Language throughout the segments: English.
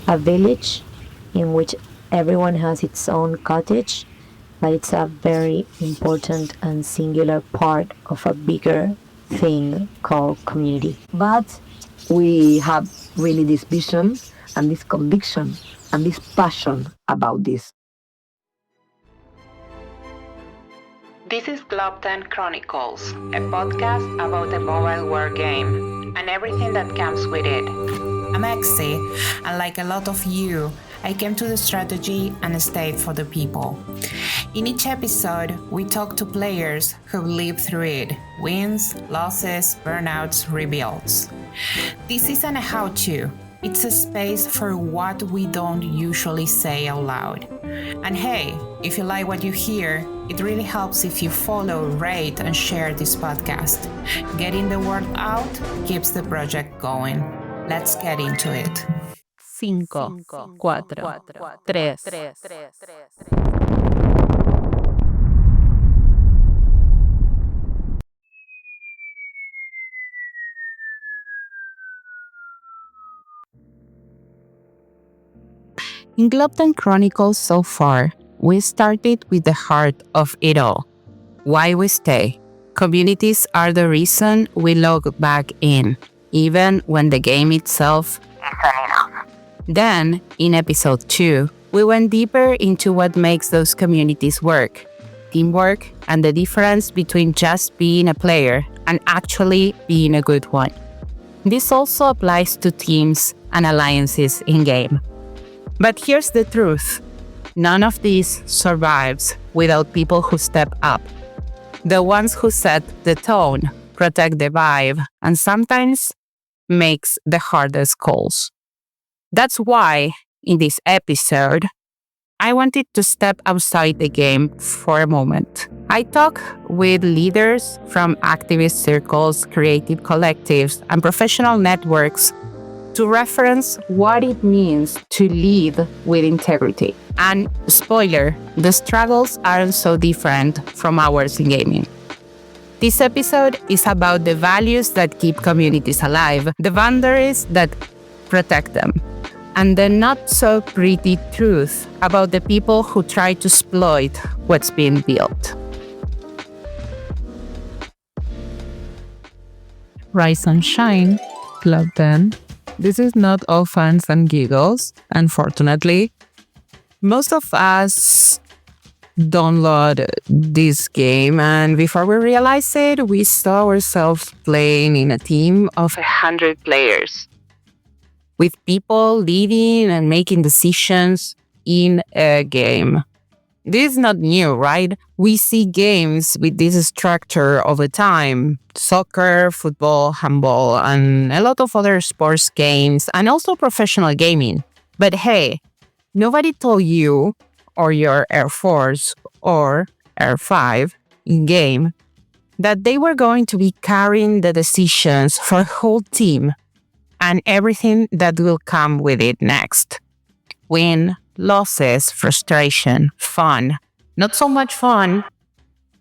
a village in which everyone has its own cottage, but it's a very important and singular part of a bigger thing called community. But we have really this vision and this conviction and this passion about this. This is Globe10 Chronicles, a podcast about the mobile war game and everything that comes with it. I'm Exi, and like a lot of you, I came to the strategy and stayed for the people. In each episode, we talk to players who lived through it: wins, losses, burnouts, rebuilds. This isn't a how-to. It's a space for what we don't usually say out loud. And hey, if you like what you hear, it really helps if you follow, rate, and share this podcast. Getting the word out keeps the project going. Let's get into it. 5, 4, 3. In Globe10 Chronicles so far, we started with the heart of it all. Why we stay. Communities are the reason we log back in, even when the game itself isn't enough. Then, in episode 2, we went deeper into what makes those communities work, teamwork, and the difference between just being a player and actually being a good one. This also applies to teams and alliances in-game. But here's the truth. None of this survives without people who step up. The ones who set the tone, protect the vibe, and sometimes makes the hardest calls. That's why, in this episode, I wanted to step outside the game for a moment. I talk with leaders from activist circles, creative collectives, and professional networks to reference what it means to lead with integrity. And spoiler, the struggles aren't so different from ours in gaming. This episode is about the values that keep communities alive, the boundaries that protect them, and the not-so-pretty truth about the people who try to exploit what's being built. Rise and shine, Globe10. This is not all fun and giggles, unfortunately. Most of us download this game, and before we realized it, we saw ourselves playing in a team of 100 players, with people leading and making decisions in a game. This is not new, right? We see games with this structure all the time. Soccer, football, handball, and a lot of other sports games, and also professional gaming. But hey, nobody told you, or your Air Force, or Air 5 in-game, that they were going to be carrying the decisions for a whole team and everything that will come with it next. Win, losses, frustration, fun, not so much fun,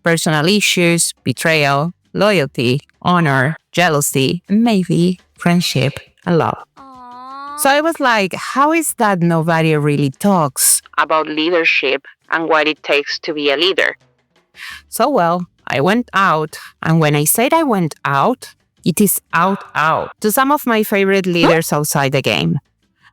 personal issues, betrayal, loyalty, honor, jealousy, maybe friendship, and love. So I was like, how is that nobody really talks about leadership and what it takes to be a leader? So well, I went out, and when I said I went out, it is out, to some of my favorite leaders outside the game.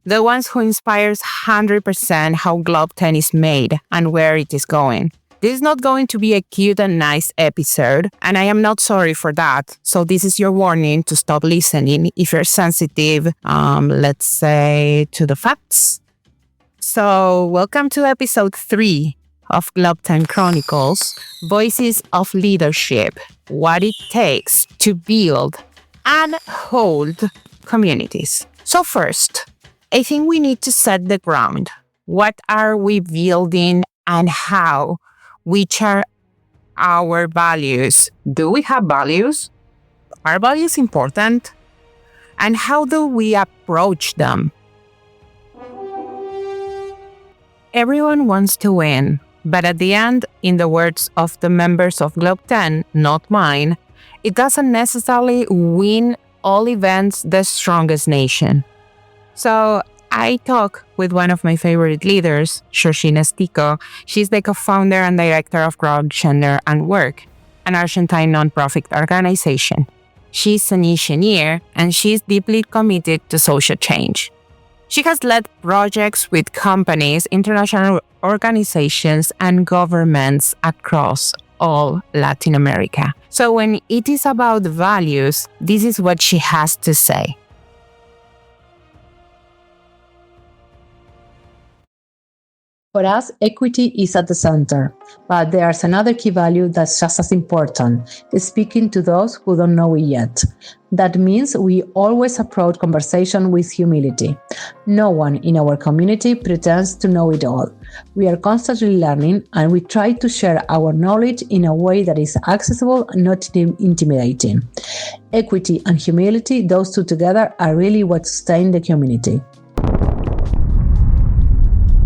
The ones who inspires 100% how Globe10 is made and where it is going. This is not going to be a cute and nice episode, and I am not sorry for that. So this is your warning to stop listening if you're sensitive, let's say, to the facts. So welcome to episode 3 of Globe10 Chronicles, Voices of Leadership, what it takes to build and hold communities. So first, I think we need to set the ground. What are we building and how? Which are our values? Do we have values? Are values important? And how do we approach them? Everyone wants to win, but at the end, in the words of the members of Globe10, not mine, it doesn't necessarily win all events the strongest nation. So I talk with one of my favorite leaders, Georgina Sticco. She's the co-founder and director of Growth, Gender, and Work, an Argentine nonprofit organization. She's an engineer and she's deeply committed to social change. She has led projects with companies, international organizations, and governments across all Latin America. So when it is about values, this is what she has to say. For us, equity is at the center, but there's another key value that's just as important, speaking to those who don't know it yet. That means we always approach conversation with humility. No one in our community pretends to know it all. We are constantly learning, and we try to share our knowledge in a way that is accessible and not intimidating. Equity and humility, those two together, are really what sustain the community.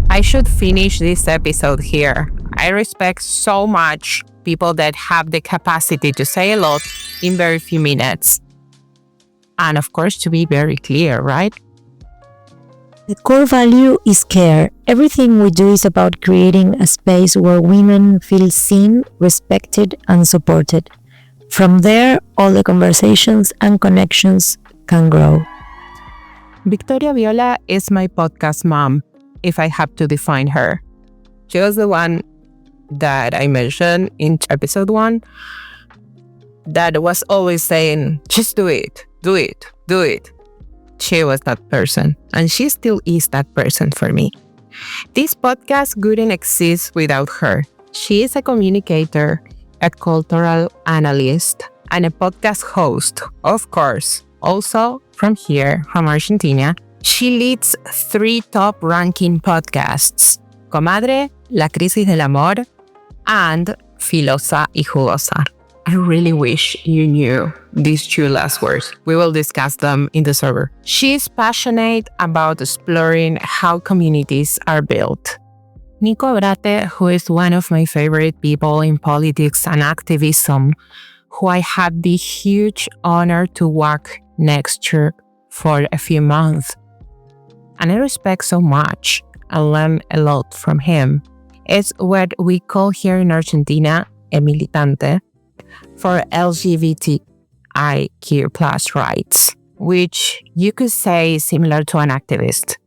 I should finish this episode here. I respect so much people that have the capacity to say a lot in very few minutes. And of course, to be very clear, right? The core value is care. Everything we do is about creating a space where women feel seen, respected, and supported. From there, all the conversations and connections can grow. Victoria Viola is my podcast mom, if I have to define her. She was the one that I mentioned in episode 1 that was always saying, just do it, do it, do it. She was that person, and she still is that person for me. This podcast wouldn't exist without her. She is a communicator, a cultural analyst, and a podcast host, of course, also from here, from Argentina. She leads 3 top-ranking podcasts, Comadre, Crisis del Amor, and Filosa y Jugosa. I really wish you knew these 2 last words. We will discuss them in the server. She is passionate about exploring how communities are built. Nico Abratte, who is one of my favorite people in politics and activism, who I had the huge honor to walk next year for a few months. And I respect so much and learn a lot from him. It's what we call here in Argentina a militante for LGBTIQ plus rights, which you could say is similar to an activist.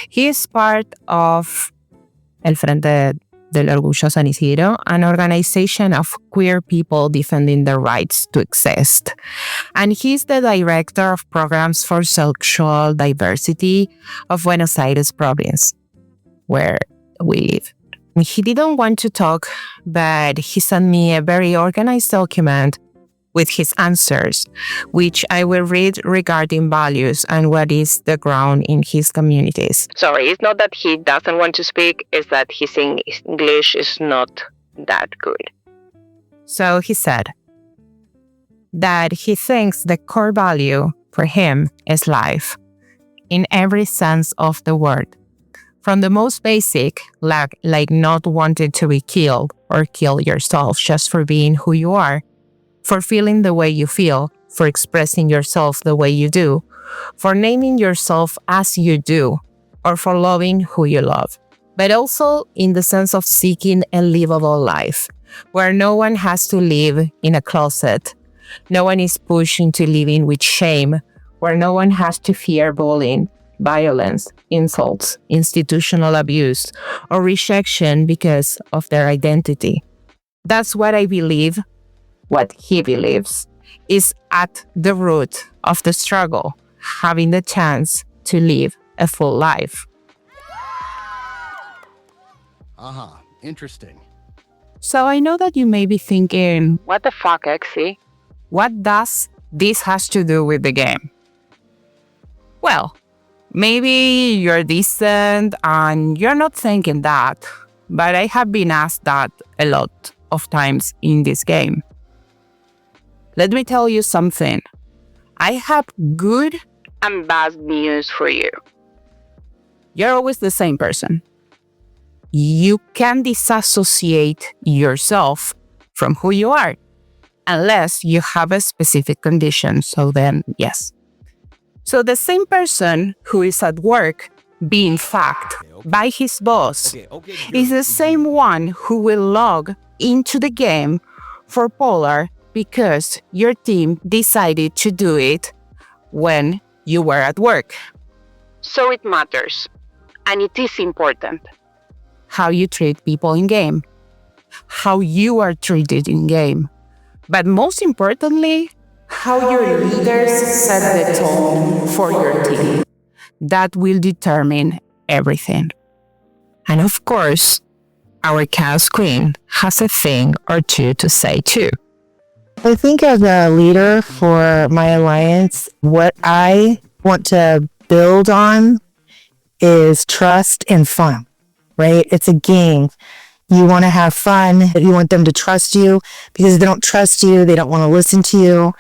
He is part of El Frente del Orgullo San Isidro, an organization of queer people defending their rights to exist. And he's the director of programs for sexual diversity of Buenos Aires province, where we live. He didn't want to talk, but he sent me a very organized document with his answers, which I will read regarding values and what is the ground in his communities. Sorry, it's not that he doesn't want to speak, it's that his English is not that good. So he said that he thinks the core value for him is life, in every sense of the word. From the most basic, like not wanting to be killed or kill yourself just for being who you are, for feeling the way you feel, for expressing yourself the way you do, for naming yourself as you do, or for loving who you love. But also in the sense of seeking a livable life, where no one has to live in a closet, no one is pushed into living with shame, where no one has to fear bullying, violence, insults, institutional abuse, or rejection because of their identity. That's what I believe, what he believes, is at the root of the struggle, having the chance to live a full life. Interesting. So I know that you may be thinking, What the fuck, Exy? what does this has to do with the game? Well, maybe you're decent and you're not thinking that, but I have been asked that a lot of times in this game. Let me tell you something. I have good And bad news for you. You're always the same person. You can disassociate yourself from who you are, unless you have a specific condition. So then, yes. So the same person who is at work being fact by his boss is the same one who will log into the game for Polar because your team decided to do it when you were at work. So it matters, and it is important how you treat people in game, how you are treated in game, but most importantly, how your leaders set the tone for your team. That will determine everything. And of course, our Chaos Queen has a thing or two to say too. I think as a leader for my alliance, what I want to build on is trust and fun, right? It's a game. You want to have fun. You want them to trust you, because if they don't trust you, they don't want to listen to you.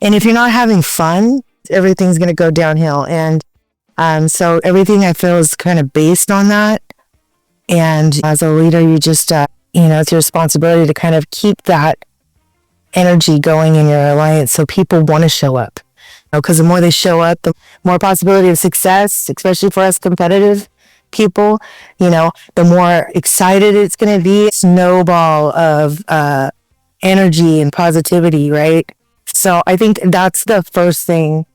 And if you're not having fun, everything's going to go downhill. And so everything I feel is kind of based on that. And as a leader, you just, it's your responsibility to kind of keep that energy going in your alliance so people want to show up. Because the more they show up, the more possibility of success, especially for us competitive people, the more excited it's going to be. Snowball of energy and positivity, right? So I think that's the first thing.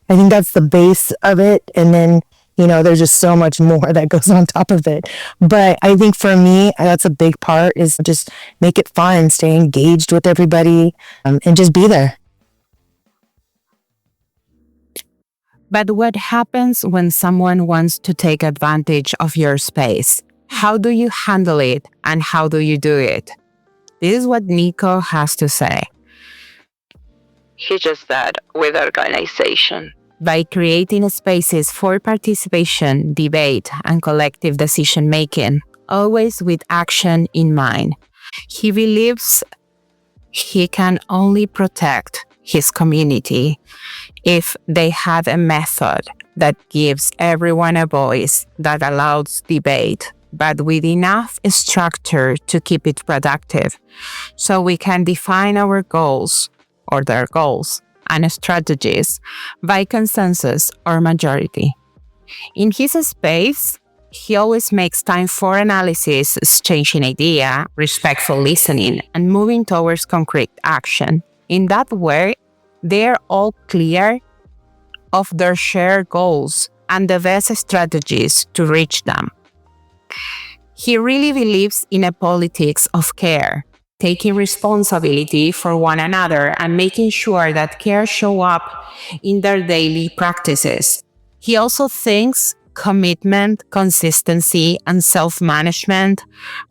I think that's the base of it. And then, there's just so much more that goes on top of it. But I think for me, that's a big part, is just make it fun, stay engaged with everybody, and just be there. But what happens when someone wants to take advantage of your space? How do you handle it, and how do you do it? This is what Nico has to say. He just said, with organization. By creating spaces for participation, debate, and collective decision-making, always with action in mind. He believes he can only protect his community if they have a method that gives everyone a voice, that allows debate, but with enough structure to keep it productive, so we can define our goals, or their goals, and strategies by consensus or majority. In his space, he always makes time for analysis, exchanging idea, respectful listening, and moving towards concrete action. In that way, they're all clear of their shared goals and the best strategies to reach them. He really believes in a politics of care, taking responsibility for one another and making sure that care show up in their daily practices. He also thinks commitment, consistency, and self-management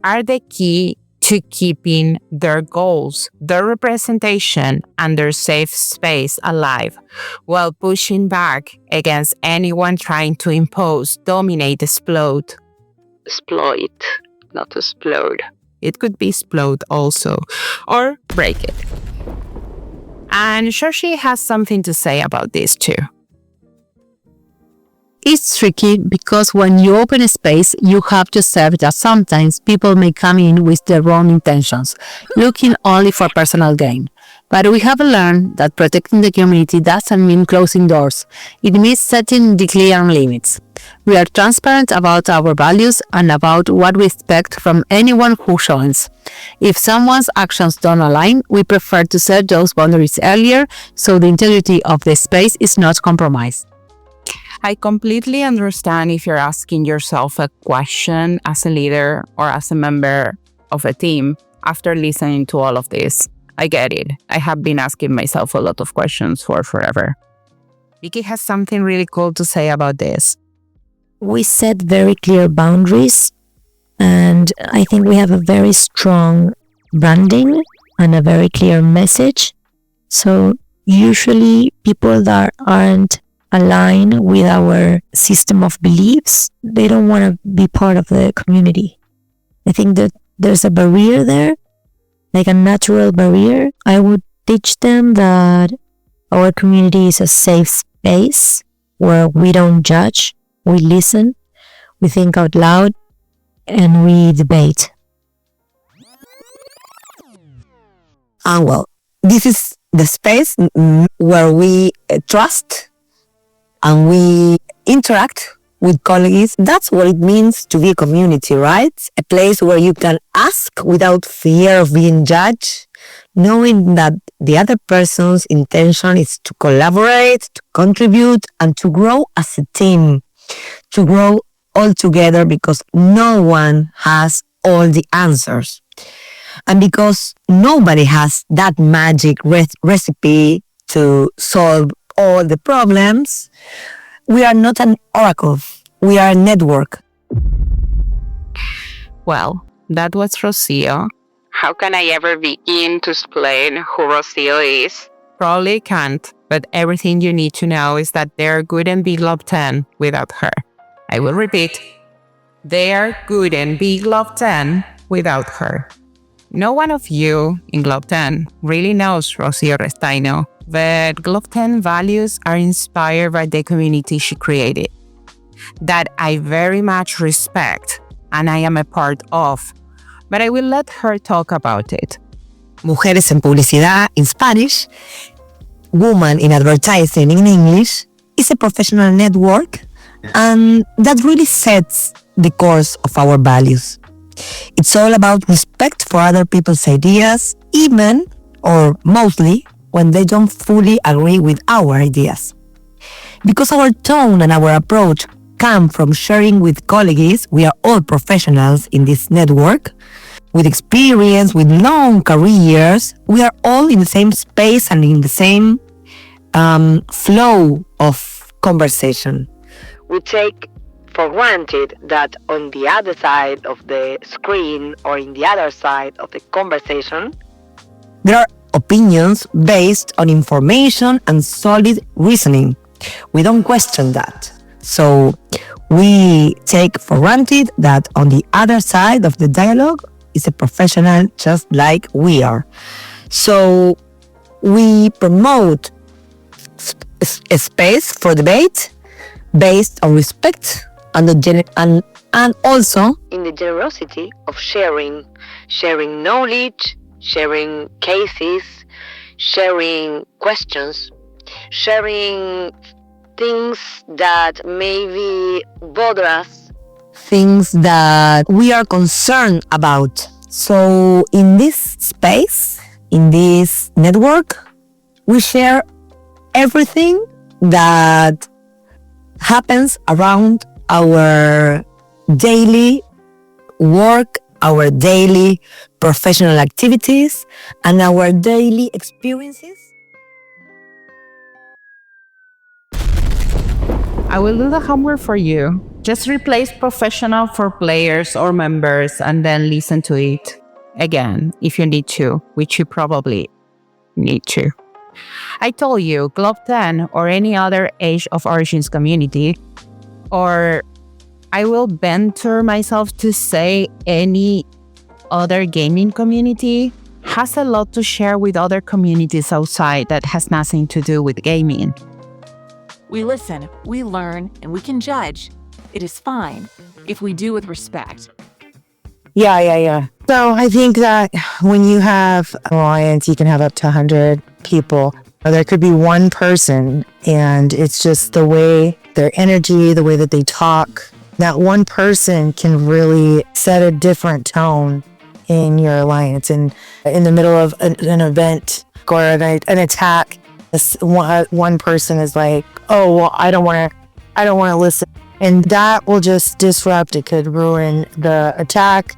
are the key to keeping their goals, their representation, and their safe space alive, while pushing back against anyone trying to impose, dominate, exploit, not explode. It could be explode also, or break it. And Georgie has something to say about this too. It's tricky because when you open a space, you have to accept that sometimes people may come in with their own intentions, looking only for personal gain. But we have learned that protecting the community doesn't mean closing doors. It means setting the clear limits. We are transparent about our values and about what we expect from anyone who joins. If someone's actions don't align, we prefer to set those boundaries earlier so the integrity of the space is not compromised. I completely understand if you're asking yourself a question as a leader or as a member of a team after listening to all of this. I get it. I have been asking myself a lot of questions for forever. Vicky has something really cool to say about this. We set very clear boundaries, and I think we have a very strong branding and a very clear message. So usually people that aren't aligned with our system of beliefs, they don't want to be part of the community. I think that there's a barrier there, like a natural barrier. I would teach them that our community is a safe space where we don't judge, we listen, we think out loud, and we debate. And well, this is the space where we trust and we interact with colleagues. That's what it means to be a community, right? A place where you can ask without fear of being judged, knowing that the other person's intention is to collaborate, to contribute, and to grow as a team, to grow all together because no one has all the answers. And because nobody has that magic recipe to solve all the problems, we are not an oracle. We are a network. Well, that was Rocío. How can I ever begin to explain who Rocío is? Probably can't, but everything you need to know is that there couldn't be Globe10 without her. I will repeat, there couldn't be Globe10 without her. No one of you in Globe10 really knows Rocío Restaino, but Globe10 values are inspired by the community she created, that I very much respect and I am a part of, but I will let her talk about it. Mujeres en Publicidad in Spanish, Woman in Advertising in English, is a professional network, and that really sets the course of our values. It's all about respect for other people's ideas, even, or mostly, when they don't fully agree with our ideas. Because our tone and our approach come from sharing with colleagues, we are all professionals in this network, with experience, with long careers, we are all in the same space and in the same flow of conversation. We take for granted that on the other side of the screen or in the other side of the conversation, there are opinions based on information and solid reasoning. We don't question that. So we take for granted that on the other side of the dialogue is a professional just like we are. So we promote a space for debate based on respect and also in the generosity of sharing knowledge, sharing cases, sharing questions, sharing things that maybe bother us, things that we are concerned about. So in this space, in this network, we share everything that happens around our daily work, our daily professional activities, and our daily experiences. I will do the homework for you. Just replace professional for players or members and then listen to it again if you need to, which you probably need to. I told you, Globe10 or any other Age of Origins community, or I will venture myself to say any other gaming community, has a lot to share with other communities outside that has nothing to do with gaming. We listen, we learn, and we can judge. It is fine if we do with respect. Yeah. So I think that when you have an alliance, you can have up to 100 people. There could be one person, and it's just the way their energy, the way that they talk. That one person can really set a different tone in your alliance. And in the middle of an event or an attack, one person is like, "Oh, well, I don't want to listen," and that will just disrupt. It could ruin the attack.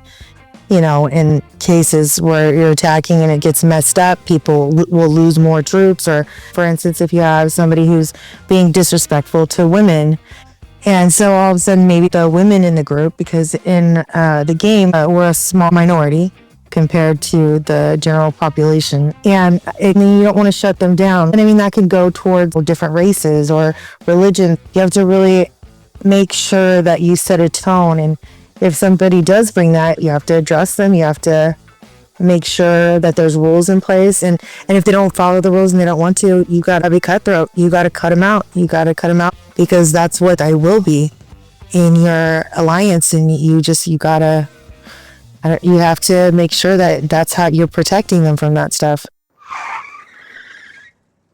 You know, in cases where you're attacking and it gets messed up, people will lose more troops. Or, for instance, if you have somebody who's being disrespectful to women, and so all of a sudden maybe the women in the group, because in the game we're a small minority compared to the general population, and you don't want to shut them down. And I mean, that can go towards different races or religion. You have to really make sure that you set a tone, and if somebody does bring that, you have to address them. You have to make sure that there's rules in place. And if they don't follow the rules and they don't want to, you got to be cutthroat. You got to cut them out. Because that's what I will be in your alliance. And you have to make sure that that's how you're protecting them from that stuff.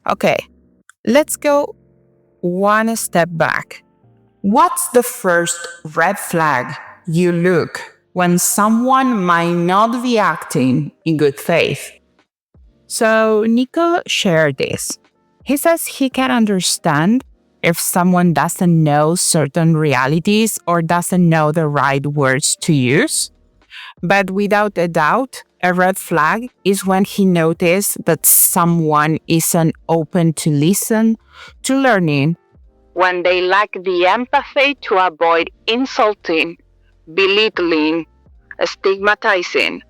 Okay, let's go one step back. What's the first red flag you look when someone might not be acting in good faith? So Nico shared this. He says he can understand if someone doesn't know certain realities or doesn't know the right words to use. But without a doubt, a red flag is when he notices that someone isn't open to listen, to learning, when they lack the empathy to avoid insulting, belittling, stigmatizing,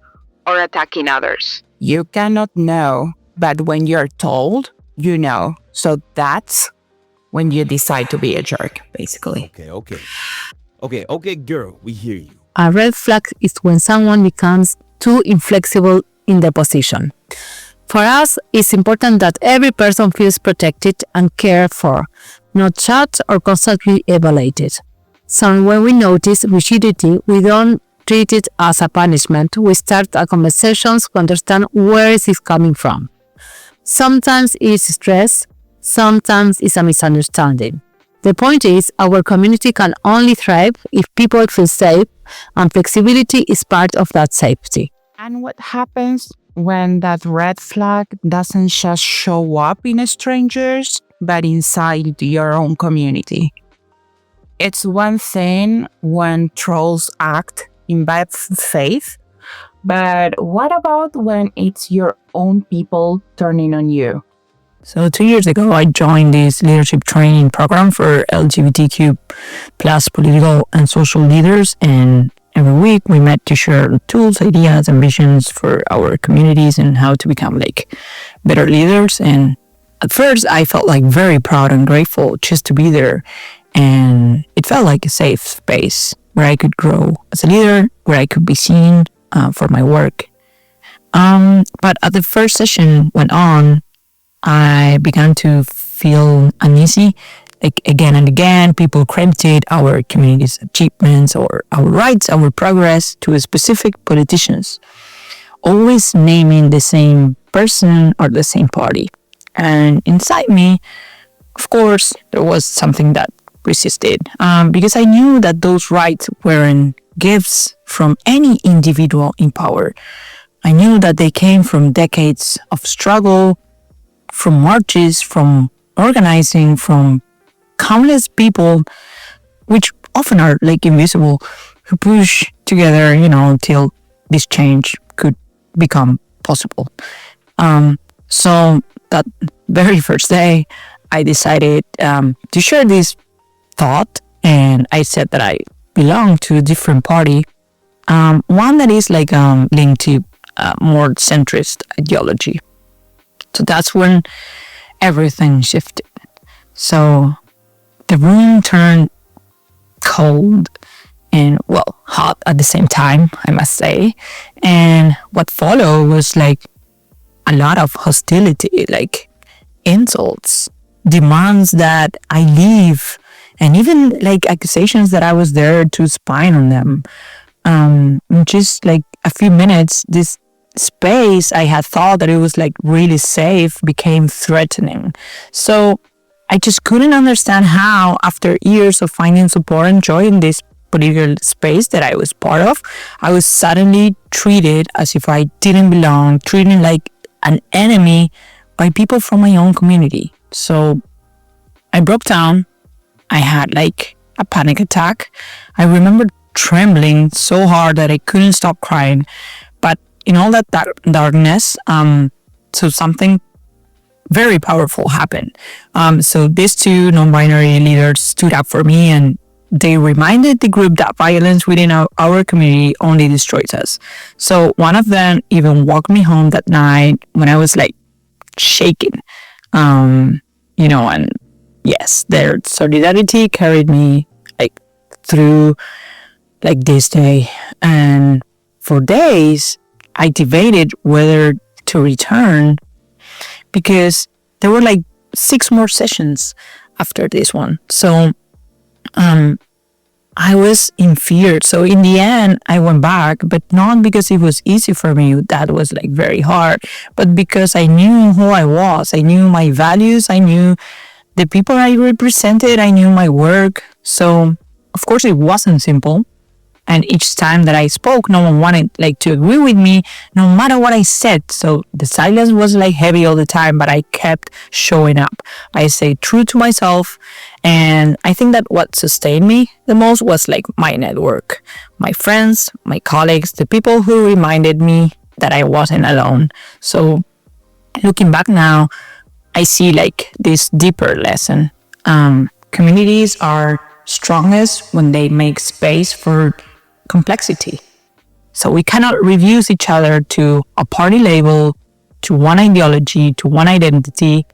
or attacking others. You cannot know, but when you're told, you know. So that's when you decide to be a jerk, basically. Okay, girl, we hear you. A red flag is when someone becomes too inflexible in their position. For us, it's important that every person feels protected and cared for, not judged or constantly evaluated. So when we notice rigidity, we don't treat it as a punishment. We start a conversation to understand where is it coming from. Sometimes it's stress, sometimes it's a misunderstanding. The point is, our community can only thrive if people feel safe, and flexibility is part of that safety. And what happens when that red flag doesn't just show up in strangers, but inside your own community? It's one thing when trolls act in bad faith, but what about when it's your own people turning on you? So 2 years ago, I joined this leadership training program for LGBTIQ plus political and social leaders. And every week we met to share tools, ideas, and visions for our communities and how to become like better leaders. And at first I felt like very proud and grateful just to be there. And it felt like a safe space where I could grow as a leader, where I could be seen for my work. But as the first session went on, I began to feel uneasy. Like again and again, people credited our community's achievements or our rights, our progress to specific politicians, always naming the same person or the same party. And inside me, of course, there was something that resisted because I knew that those rights weren't gifts from any individual in power. I knew that they came from decades of struggle, from marches, from organizing, from countless people, which often are like invisible, who push together, till this change could become possible. So that very first day, I decided to share this thought, and I said that I belong to a different party, one that is like linked to more centrist ideology. So that's when everything shifted. So the room turned cold and, hot at the same time, I must say. And what followed was like a lot of hostility, like insults, demands that I leave, and even like accusations that I was there to spy on them. In just like a few minutes, this space I had thought that it was like really safe became threatening. So I just couldn't understand how, after years of finding support and joy in this political space that I was part of, I was suddenly treated as if I didn't belong, treated like an enemy by people from my own community. So I broke down. I had like a panic attack. I remember trembling so hard that I couldn't stop crying. But in all that darkness, so something very powerful happened. So these two non-binary leaders stood up for me, and they reminded the group that violence within our community only destroys us. So one of them even walked me home that night when I was like shaking, and yes, their solidarity carried me like through like this day. And for days, I debated whether to return because there were like 6 more sessions after this one. So I was in fear. So in the end, I went back, but not because it was easy for me. That was like very hard, but because I knew who I was. I knew my values. I knew the people I represented, I knew my work. So, of course, it wasn't simple. And each time that I spoke, no one wanted to agree with me, no matter what I said. So the silence was heavy all the time, but I kept showing up. I stayed true to myself. And I think that what sustained me the most was my network, my friends, my colleagues, the people who reminded me that I wasn't alone. So looking back now, I see this deeper lesson. Communities are strongest when they make space for complexity. So we cannot reduce each other to a party label, to one ideology, to one identity,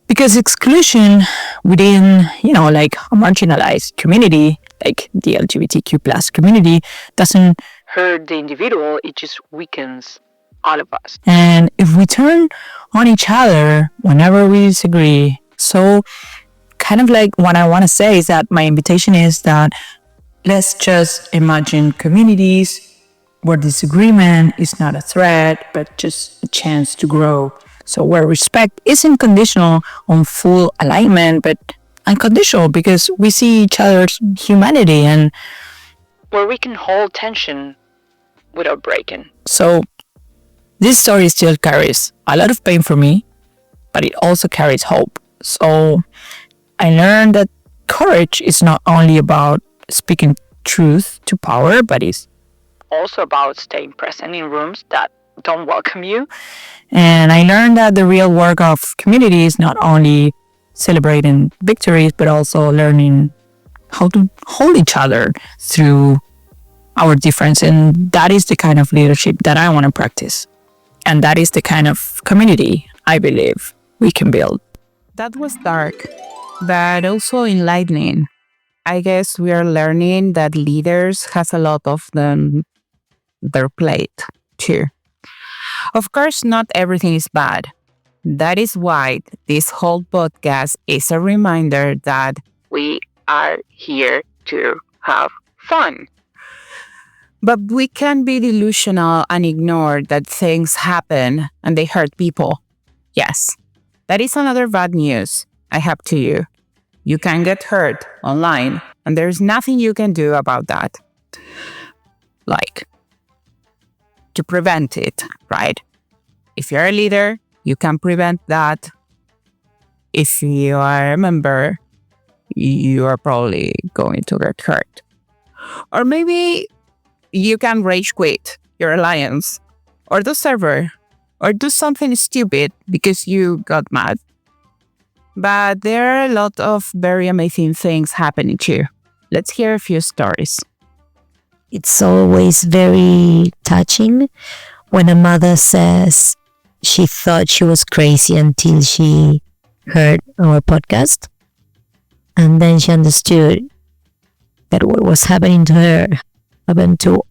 because exclusion within, a marginalized community, like the LGBTQ plus community, doesn't hurt the individual, it just weakens all of us. And if we turn on each other whenever we disagree, so kind of what I want to say is that my invitation is that let's just imagine communities where disagreement is not a threat, but just a chance to grow. So where respect isn't conditional on full alignment, but unconditional because we see each other's humanity, and where we can hold tension without breaking. So this story still carries a lot of pain for me, but it also carries hope. So I learned that courage is not only about speaking truth to power, but it's also about staying present in rooms that don't welcome you. And I learned that the real work of community is not only celebrating victories, but also learning how to hold each other through our difference. And that is the kind of leadership that I want to practice. And that is the kind of community I believe we can build. That was dark, but also enlightening. I guess we are learning that leaders has a lot of them their plate too. Of course, not everything is bad. That is why this whole podcast is a reminder that we are here to have fun. But we can be delusional and ignore that things happen and they hurt people. Yes, that is another bad news I have to you. You can get hurt online, and there's nothing you can do about that. To prevent it, right? If you're a leader, you can prevent that. If you are a member, you are probably going to get hurt. Or maybe you can rage quit your alliance, or the server, or do something stupid because you got mad. But there are a lot of very amazing things happening too. Let's hear a few stories. It's always very touching when a mother says she thought she was crazy until she heard our podcast. And then she understood that what was happening to her happened to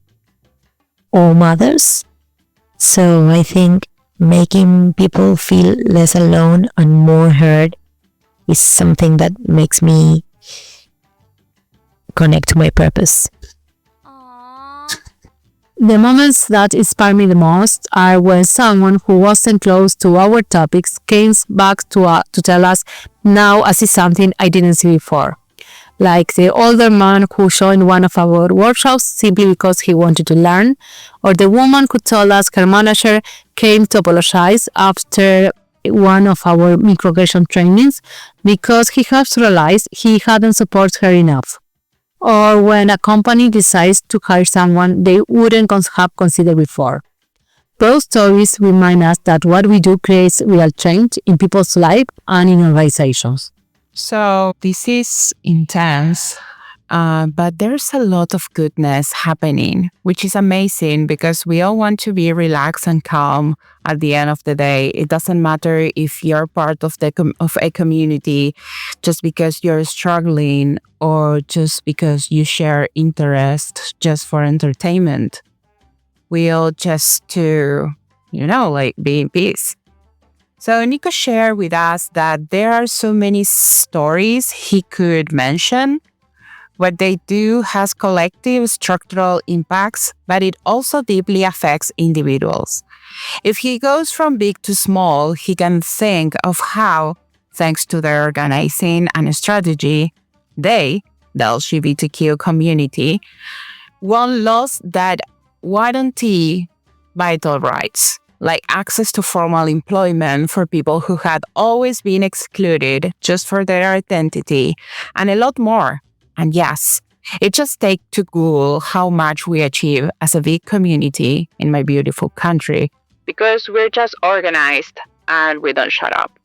all mothers. So I think making people feel less alone and more heard is something that makes me connect to my purpose. The moments that inspire me the most are when someone who wasn't close to our topics came back to tell us, now I see something I didn't see before. Like the older man who joined one of our workshops simply because he wanted to learn, or the woman who told us her manager came to apologize after one of our microaggression trainings because he has realized he hadn't supported her enough. Or when a company decides to hire someone they wouldn't have considered before. Those stories remind us that what we do creates real change in people's lives and in organizations. So this is intense, but there's a lot of goodness happening, which is amazing because we all want to be relaxed and calm at the end of the day. It doesn't matter if you're part of a community just because you're struggling or just because you share interest just for entertainment. We all just to, be in peace. So Nico shared with us that there are so many stories he could mention. What they do has collective structural impacts, but it also deeply affects individuals. If he goes from big to small, he can think of how thanks to their organizing and strategy, they, the LGBTQ community, won laws that guarantee vital rights, like access to formal employment for people who had always been excluded just for their identity, and a lot more. And yes, it just takes to Google how much we achieve as a big community in my beautiful country. Because we're just organized and we don't shut up.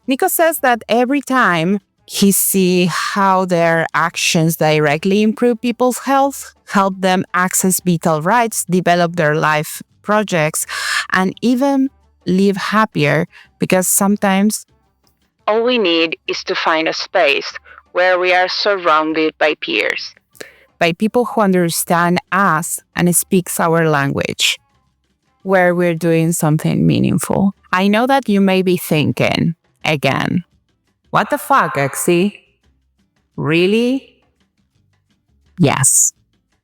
Nico says that every time he sees how their actions directly improve people's health, help them access vital rights, develop their life projects, and even live happier, because sometimes all we need is to find a space where we are surrounded by peers. By people who understand us and speaks our language, where we're doing something meaningful. I know that you may be thinking, again, what the fuck, Exy? Really? Yes.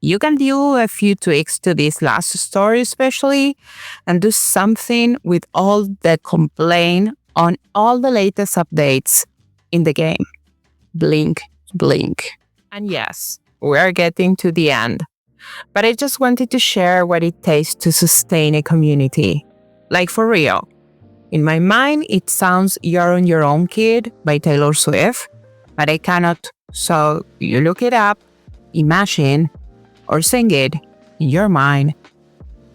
You can do a few tweaks to this last story especially, and do something with all the complaint on all the latest updates in the game. Blink, blink. And yes, we're getting to the end. But I just wanted to share what it takes to sustain a community. Like for real. In my mind, it sounds You're on Your Own Kid by Taylor Swift, but I cannot. So you look it up, imagine, or sing it in your mind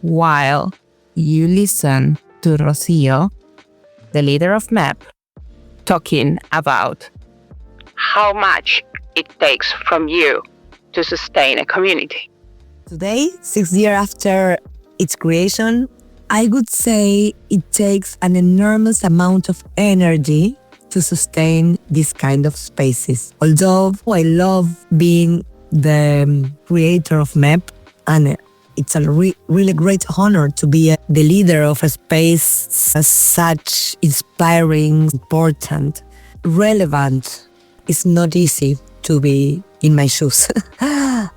while you listen to Rocío, the leader of MEP, talking about how much it takes from you to sustain a community. Today, 6 years after its creation, I would say it takes an enormous amount of energy to sustain this kind of spaces. Although I love being the creator of MEP, and it's a really great honor to be the leader of a space such inspiring, important, relevant. It's not easy to be in my shoes.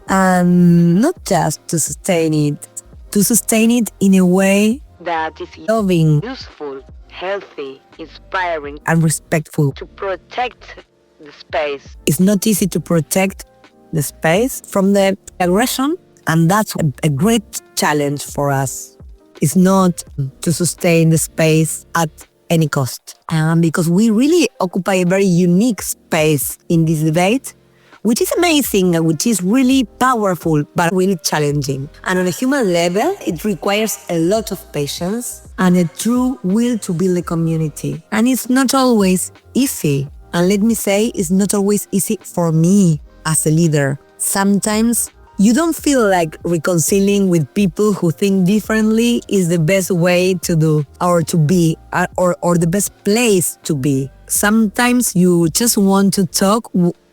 And not just to sustain it in a way that is loving, useful, healthy, inspiring, and respectful. To protect the space. It's not easy to protect the space from the aggression, and that's a great challenge for us. It's not to sustain the space at any cost. Because we really occupy a very unique space in this debate, which is amazing, which is really powerful, but really challenging. And on a human level, it requires a lot of patience and a true will to build a community. And it's not always easy. And let me say, it's not always easy for me as a leader. Sometimes you don't feel like reconciling with people who think differently is the best way to do or to be or the best place to be. Sometimes you just want to talk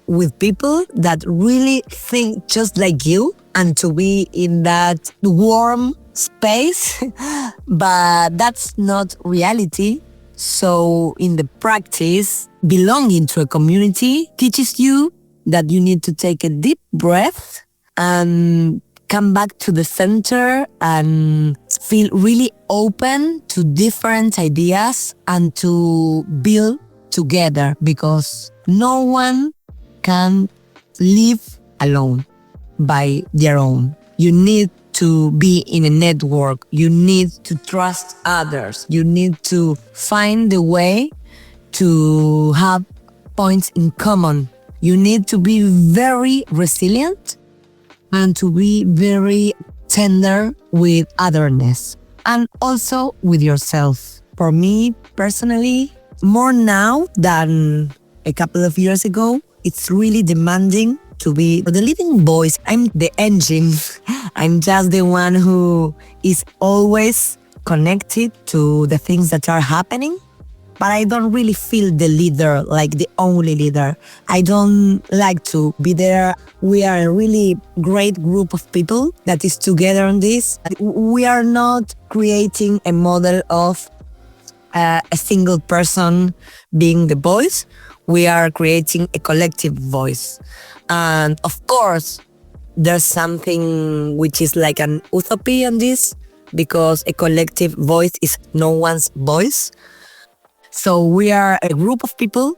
with people that really think just like you and to be in that warm space, but that's not reality. So in the practice, belonging to a community teaches you that you need to take a deep breath and come back to the center and feel really open to different ideas and to build together, because no one can live alone by their own. You need to be in a network. You need to trust others. You need to find a way to have points in common. You need to be very resilient and to be very tender with otherness and also with yourself. For me personally, more now than a couple of years ago, it's really demanding to be the living voice. I'm the engine. I'm just the one who is always connected to the things that are happening. But I don't really feel the leader, like the only leader. I don't like to be there. We are a really great group of people that is together on this. We are not creating a model of a single person being the voice. We are creating a collective voice. And of course, there's something which is like an utopia on this, because a collective voice is no one's voice. So we are a group of people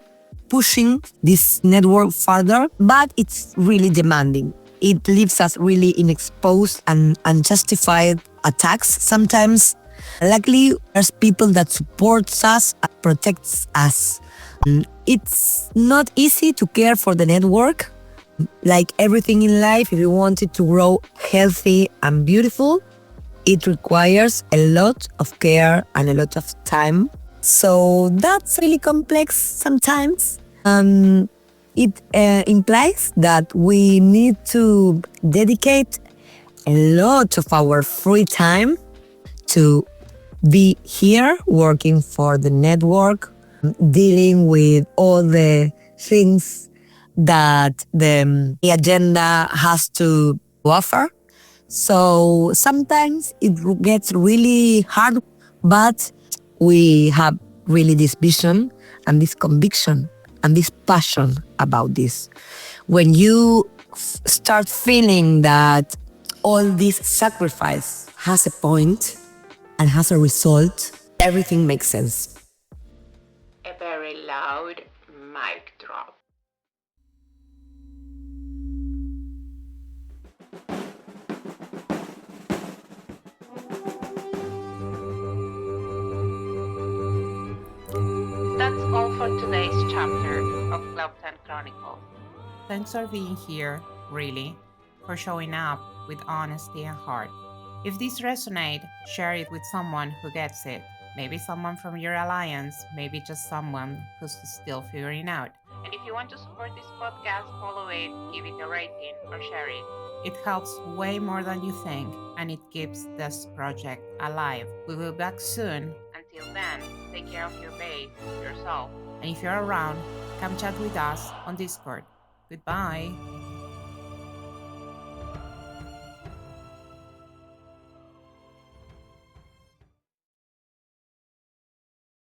pushing this network further, but it's really demanding. It leaves us really in exposed and unjustified attacks sometimes. Luckily, there's people that supports us and protects us. It's not easy to care for the network. Like everything in life, if you want it to grow healthy and beautiful, it requires a lot of care and a lot of time. So that's really complex sometimes. It implies that we need to dedicate a lot of our free time to be here working for the network, dealing with all the things that the agenda has to offer. So sometimes it gets really hard, but we have really this vision and this conviction and this passion about this. When you start feeling that all this sacrifice has a point and has a result, everything makes sense. A very loud mic drop. That's all for today's chapter of Globe10 Chronicles. Thanks for being here, really, for showing up with honesty and heart. If this resonates, share it with someone who gets it. Maybe someone from your alliance, maybe just someone who's still figuring out. And if you want to support this podcast, follow it, give it a rating, or share it. It helps way more than you think, and it keeps this project alive. We will be back soon. Until then, take care of your babe, yourself. And if you're around, come chat with us on Discord. Goodbye.